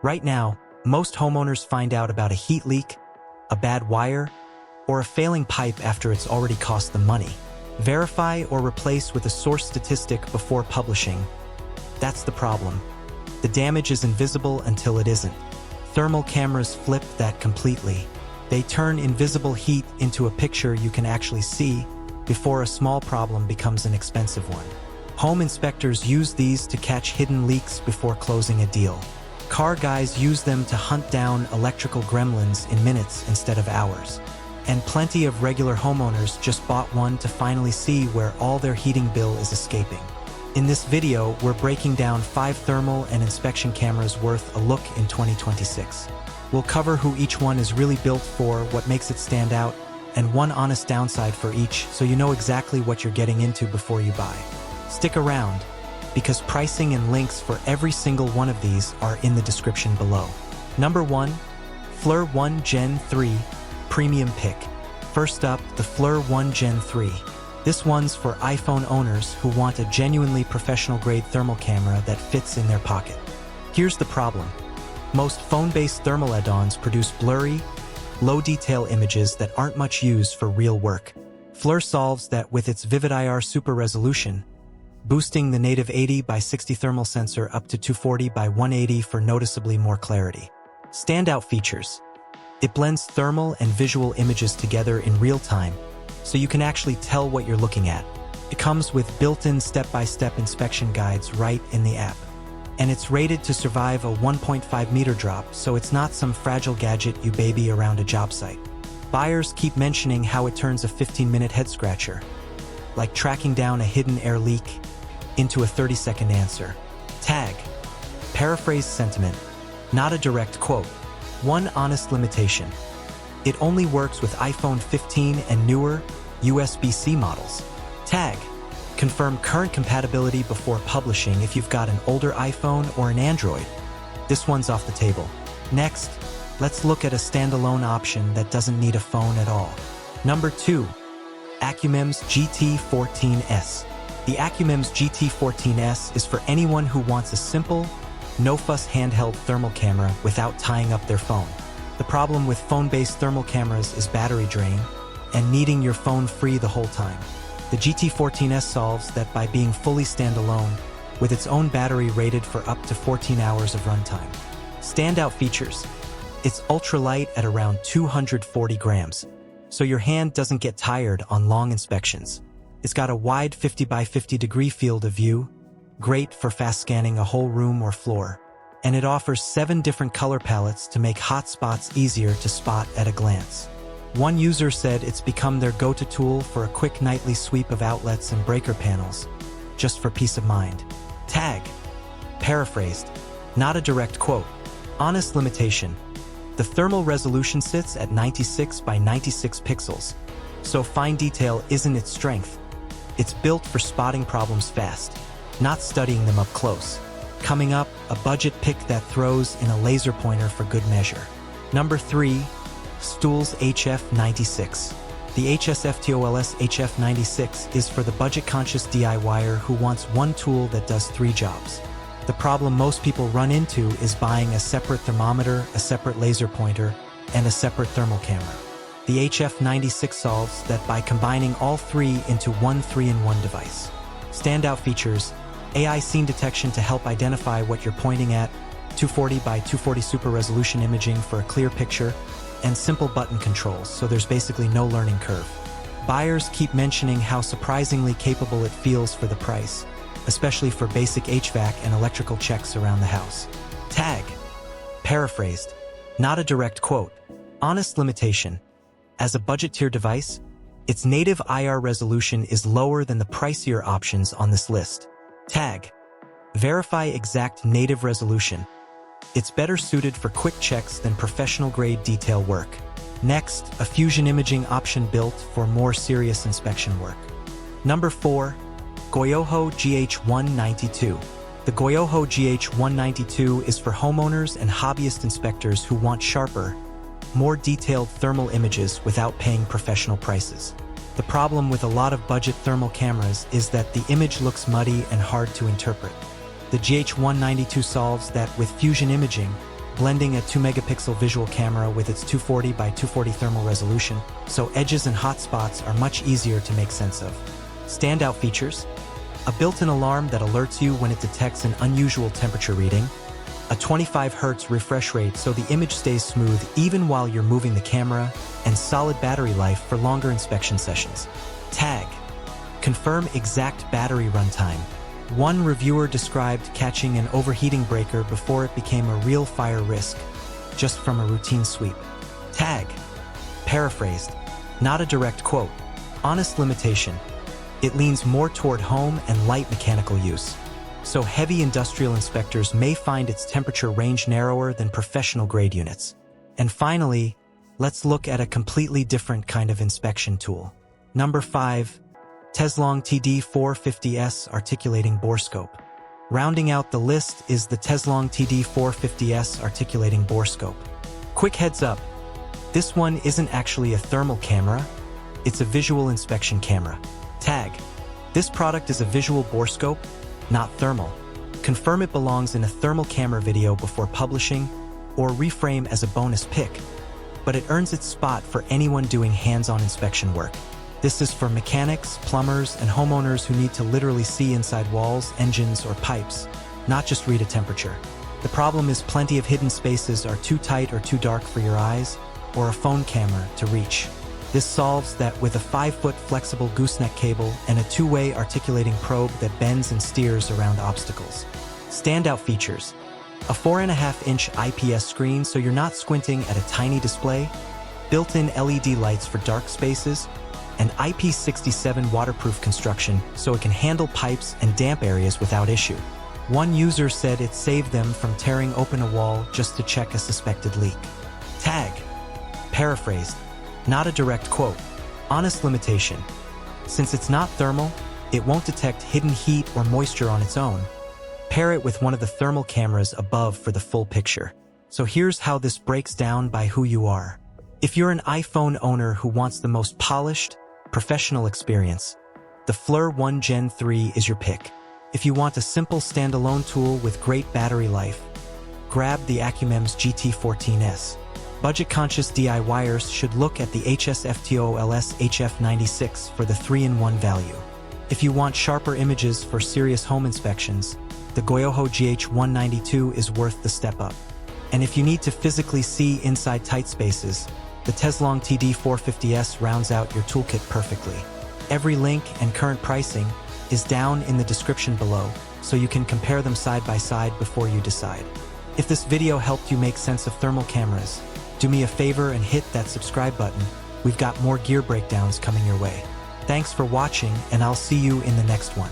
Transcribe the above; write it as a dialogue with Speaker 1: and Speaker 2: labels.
Speaker 1: Right now, most homeowners find out about a heat leak, a bad wire, or a failing pipe after it's already cost them money. Verify or replace with a source statistic before publishing. That's the problem. The damage is invisible until it isn't. Thermal cameras flip that completely. They turn invisible heat into a picture you can actually see before a small problem becomes an expensive one. Home inspectors use these to catch hidden leaks before closing a deal. Car guys use them to hunt down electrical gremlins in minutes instead of hours. And plenty of regular homeowners just bought one to finally see where all their heating bill is escaping. In this video, we're breaking down 5 thermal and inspection cameras worth a look in 2026. We'll cover who each one is really built for, what makes it stand out, and one honest downside for each, so you know exactly what you're getting into before you buy. Stick around, because pricing and links for every single one of these are in the description below. Number 1. FLIR ONE Gen 3 Premium Pick. First up, the FLIR ONE Gen 3. This one's for iPhone owners who want a genuinely professional-grade thermal camera that fits in their pocket. Here's the problem. Most phone-based thermal add-ons produce blurry, low-detail images that aren't much used for real work. FLIR solves that with its Vivid IR super resolution, boosting the native 80 by 60 thermal sensor up to 240 by 180 for noticeably more clarity. Standout features. It blends thermal and visual images together in real time, so you can actually tell what you're looking at. It comes with built-in step-by-step inspection guides right in the app. And it's rated to survive a 1.5 meter drop, so it's not some fragile gadget you baby around a job site. Buyers keep mentioning how it turns a 15-minute head-scratcher, like tracking down a hidden air leak, into a 30-second answer. Tag. Paraphrase sentiment. Not a direct quote. One honest limitation. It only works with iPhone 15 and newer USB-C models. Tag. Confirm current compatibility before publishing if you've got an older iPhone or an Android. This one's off the table. Next, let's look at a standalone option that doesn't need a phone at all. Number 2. AccuMEMS GT14S. The AccuMEMS GT14S is for anyone who wants a simple, no-fuss handheld thermal camera without tying up their phone. The problem with phone-based thermal cameras is battery drain and needing your phone free the whole time. The GT14S solves that by being fully standalone, with its own battery rated for up to 14 hours of runtime. Standout features. It's ultralight at around 240 grams, so your hand doesn't get tired on long inspections. It's got a wide 50 by 50 degree field of view, great for fast scanning a whole room or floor. And it offers 7 different color palettes to make hot spots easier to spot at a glance. One user said it's become their go-to tool for a quick nightly sweep of outlets and breaker panels, just for peace of mind. Tag. Paraphrased. Not a direct quote. Honest limitation. The thermal resolution sits at 96 by 96 pixels, so fine detail isn't its strength. It's built for spotting problems fast, not studying them up close. Coming up, a budget pick that throws in a laser pointer for good measure. Number 3. STOOLS HF96. The HSFTOOLS HF96 is for the budget-conscious DIYer who wants one tool that does 3 jobs. The problem most people run into is buying a separate thermometer, a separate laser pointer, and a separate thermal camera. The HF96 solves that by combining all 3 into one 3-in-1 device. Standout features. AI scene detection to help identify what you're pointing at, 240 by 240 super resolution imaging for a clear picture, and simple button controls, so there's basically no learning curve. Buyers keep mentioning how surprisingly capable it feels for the price, especially for basic HVAC and electrical checks around the house. Tag. Paraphrased. Not a direct quote. Honest limitation. As a budget-tier device, its native IR resolution is lower than the pricier options on this list. Tag. Verify exact native resolution. It's better suited for quick checks than professional-grade detail work. Next, a fusion imaging option built for more serious inspection work. Number 4. GOYOJO GH192. The GOYOJO GH192 is for homeowners and hobbyist inspectors who want sharper, more detailed thermal images without paying professional prices. The problem with a lot of budget thermal cameras is that the image looks muddy and hard to interpret. The GH192 solves that with fusion imaging, blending a 2-megapixel visual camera with its 240 by 240 thermal resolution, so edges and hotspots are much easier to make sense of. Standout features: a built-in alarm that alerts you when it detects an unusual temperature reading, a 25 Hz refresh rate so the image stays smooth even while you're moving the camera, and solid battery life for longer inspection sessions. Tag: confirm exact battery runtime. One reviewer described catching an overheating breaker before it became a real fire risk, just from a routine sweep. Tag: paraphrased, not a direct quote. Honest limitation: it leans more toward home and light mechanical use, so heavy industrial inspectors may find its temperature range narrower than professional-grade units. And finally, let's look at a completely different kind of inspection tool. Number 5. Teslong TD450S Articulating Borescope. Rounding out the list is the Teslong TD450S Articulating Borescope. Quick heads up, this one isn't actually a thermal camera, it's a visual inspection camera. Tag: this product is a visual borescope, not thermal. Confirm it belongs in a thermal camera video before publishing, or reframe as a bonus pick, but it earns its spot for anyone doing hands-on inspection work. This is for mechanics, plumbers, and homeowners who need to literally see inside walls, engines, or pipes, not just read a temperature. The problem is plenty of hidden spaces are too tight or too dark for your eyes, or a phone camera to reach. This solves that with a 5-foot flexible gooseneck cable and a 2-way articulating probe that bends and steers around obstacles. Standout features: a 4.5-inch IPS screen so you're not squinting at a tiny display, built-in LED lights for dark spaces, and IP67 waterproof construction so it can handle pipes and damp areas without issue. One user said it saved them from tearing open a wall just to check a suspected leak. Tag: paraphrased, not a direct quote. Honest limitation: since it's not thermal, it won't detect hidden heat or moisture on its own. Pair it with one of the thermal cameras above for the full picture. So here's how this breaks down by who you are. If you're an iPhone owner who wants the most polished, professional experience, the FLIR ONE Gen 3 is your pick. If you want a simple standalone tool with great battery life, grab the AccuMEMS GT14S. Budget-conscious DIYers should look at the HSFTOOLS HF96 for the 3-in-1 value. If you want sharper images for serious home inspections, the GOYOJO GH192 is worth the step up. And if you need to physically see inside tight spaces, the Teslong TD450S rounds out your toolkit perfectly. Every link and current pricing is down in the description below, so you can compare them side by side before you decide. If this video helped you make sense of thermal cameras, do me a favor and hit that subscribe button. We've got more gear breakdowns coming your way. Thanks for watching, and I'll see you in the next one.